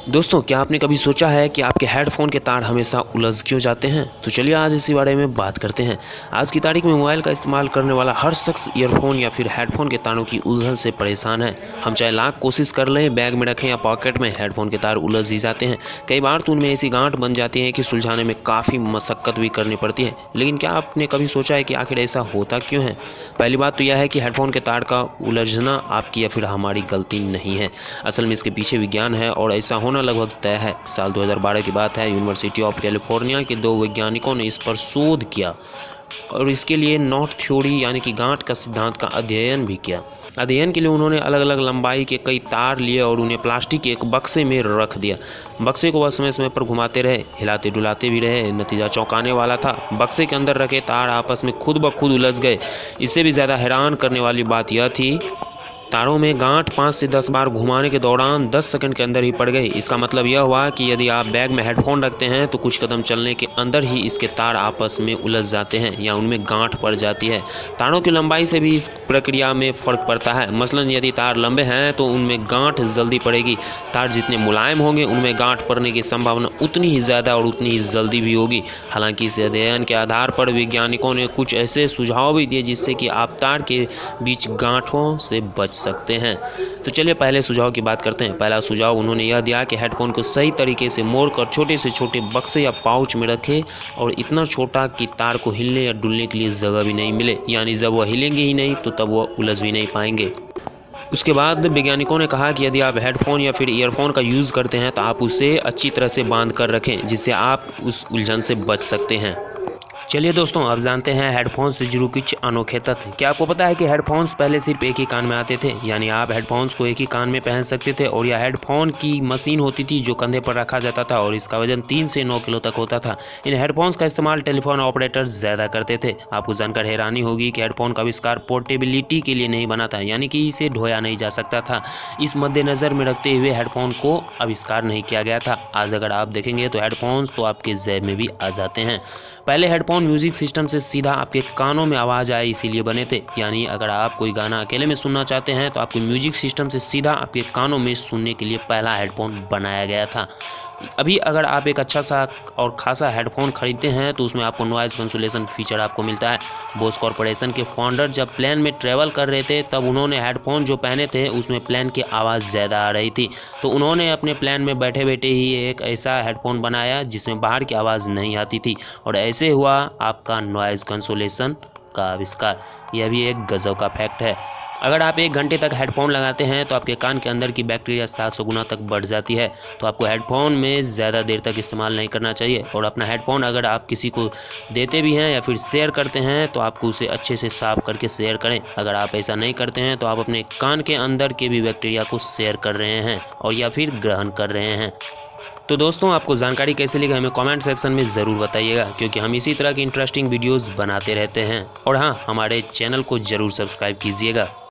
दोस्तों, क्या आपने कभी सोचा है कि आपके हेडफ़ोन के तार हमेशा उलझ क्यों जाते हैं? तो चलिए आज इसी बारे में बात करते हैं। आज की तारीख में मोबाइल का इस्तेमाल करने वाला हर शख्स ईयरफ़ोन या फिर हेडफ़ोन के तारों की उलझन से परेशान है। हम चाहे लाख कोशिश कर लें, बैग में रखें या पॉकेट में, हेडफ़ोन के तार उलझ ही जाते हैं। कई बार तो उनमें ऐसी गांठ बन जाती है कि सुलझाने में काफ़ी मशक्कत भी करनी पड़ती है। लेकिन क्या आपने कभी सोचा है कि आखिर ऐसा होता क्यों है? पहली बात तो यह है कि हेडफ़ोन के तार का उलझना आपकी या फिर हमारी गलती नहीं है। असल में इसके पीछे विज्ञान है और ऐसा होना लगभग तय है। साल 2012 की बात है। यूनिवर्सिटी ऑफ कैलिफोर्निया के दो वैज्ञानिकों ने इस पर शोध किया और इसके लिए नॉट थ्योरी यानी कि गांठ का सिद्धांत का अध्ययन भी किया। अध्ययन के लिए उन्होंने अलग अलग लंबाई के कई तार लिए और उन्हें प्लास्टिक के एक बक्से में रख दिया। बक्से को वह समय समय पर घुमाते रहे, हिलाते डुलाते भी रहे। नतीजा चौंकाने वाला था। बक्से के अंदर रखे तार आपस में खुद ब खुद उलझ गए। इससे भी ज़्यादा हैरान करने वाली बात यह थी, तारों में गांठ 5 से 10 बार घुमाने के दौरान 10 सेकंड के अंदर ही पड़ गई। इसका मतलब यह हुआ कि यदि आप बैग में हेडफोन रखते हैं तो कुछ कदम चलने के अंदर ही इसके तार आपस में उलझ जाते हैं या उनमें गांठ पड़ जाती है। तारों की लंबाई से भी इस प्रक्रिया में फ़र्क पड़ता है। मसलन यदि तार लंबे हैं तो उनमें गांठ जल्दी पड़ेगी। तार जितने मुलायम होंगे उनमें गांठ पड़ने की संभावना उतनी ही ज़्यादा और उतनी ही जल्दी भी होगी। हालांकि इस अध्ययन के आधार पर वैज्ञानिकों ने कुछ ऐसे सुझाव भी दिए जिससे कि आप तार के बीच गांठों से बच सकते हैं। तो चलिए पहले सुझाव की बात करते हैं। पहला सुझाव उन्होंने यह दिया कि हेडफोन को सही तरीके से मोड़कर छोटे से छोटे बक्से या पाउच में रखें और इतना छोटा कि तार को हिलने या डुलने के लिए जगह भी नहीं मिले, यानी जब वह हिलेंगे ही नहीं तो तब वह उलझ भी नहीं पाएंगे। उसके बाद वैज्ञानिकों ने कहा कि यदि आप हेडफोन या फिर ईयरफोन का यूज़ करते हैं तो आप उसे अच्छी तरह से बांध कर रखें, जिससे आप उस उलझन से बच सकते हैं। चलिए दोस्तों, अब जानते हैं हेडफोन्स से जुड़े कुछ अनोखे तथ्य। क्या आपको पता है कि हेडफोन्स पहले सिर्फ एक ही कान में आते थे, यानी आप हेडफोन्स को एक ही कान में पहन सकते थे और यह हेडफोन की मशीन होती थी जो कंधे पर रखा जाता था और इसका वजन 3 से 9 किलो तक होता था। इन हेडफोन्स का इस्तेमाल टेलीफोन ऑपरेटर ज़्यादा करते थे। आपको जानकर हैरानी होगी कि हेडफोन का आविष्कार पोर्टेबिलिटी के लिए नहीं बना था, यानी कि इसे ढोया नहीं जा सकता था। इस मद्देनज़र में रखते हुए हेडफोन को आविष्कार नहीं किया गया था। आज अगर आप देखेंगे तो हेडफोन्स तो आपके जेब में भी आ जाते हैं। पहले हेडफोन म्यूजिक सिस्टम से सीधा आपके कानों में आवाज़ आए इसीलिए बने थे, यानी अगर आप कोई गाना अकेले में सुनना चाहते हैं तो आपको म्यूजिक सिस्टम से सीधा आपके कानों में सुनने के लिए पहला हेडफोन बनाया गया था। अभी अगर आप एक अच्छा सा और खासा हेडफोन खरीदते हैं तो उसमें आपको नॉइज़ कैंसलेशन फीचर आपको मिलता है। बोस कॉरपोरेशन के फाउंडर जब प्लेन में ट्रैवल कर रहे थे तब उन्होंने हेडफोन जो पहने थे उसमें प्लेन की आवाज़ ज़्यादा आ रही थी, तो उन्होंने अपने प्लेन में बैठे बैठे ही एक ऐसा हेडफोन बनाया जिसमें बाहर की आवाज़ नहीं आती थी और ऐसे हुआ आपका नॉइज़ कैंसलेशन का आविष्कार। यह भी एक गजब का फैक्ट है। अगर आप 1 घंटे तक हेडफोन लगाते हैं तो आपके कान के अंदर की बैक्टीरिया 700 गुना तक बढ़ जाती है। तो आपको हेडफोन में ज़्यादा देर तक इस्तेमाल नहीं करना चाहिए और अपना हेडफोन अगर आप किसी को देते भी हैं या फिर शेयर करते हैं तो आपको उसे अच्छे से साफ करके शेयर करें। अगर आप ऐसा नहीं करते हैं तो आप अपने कान के अंदर के भी बैक्टीरिया को शेयर कर रहे हैं और या फिर ग्रहण कर रहे हैं। तो दोस्तों, आपको जानकारी कैसे लगी हमें कमेंट सेक्शन में ज़रूर बताइएगा, क्योंकि हम इसी तरह की इंटरेस्टिंग वीडियोस बनाते रहते हैं। और हाँ, हमारे चैनल को ज़रूर सब्सक्राइब कीजिएगा।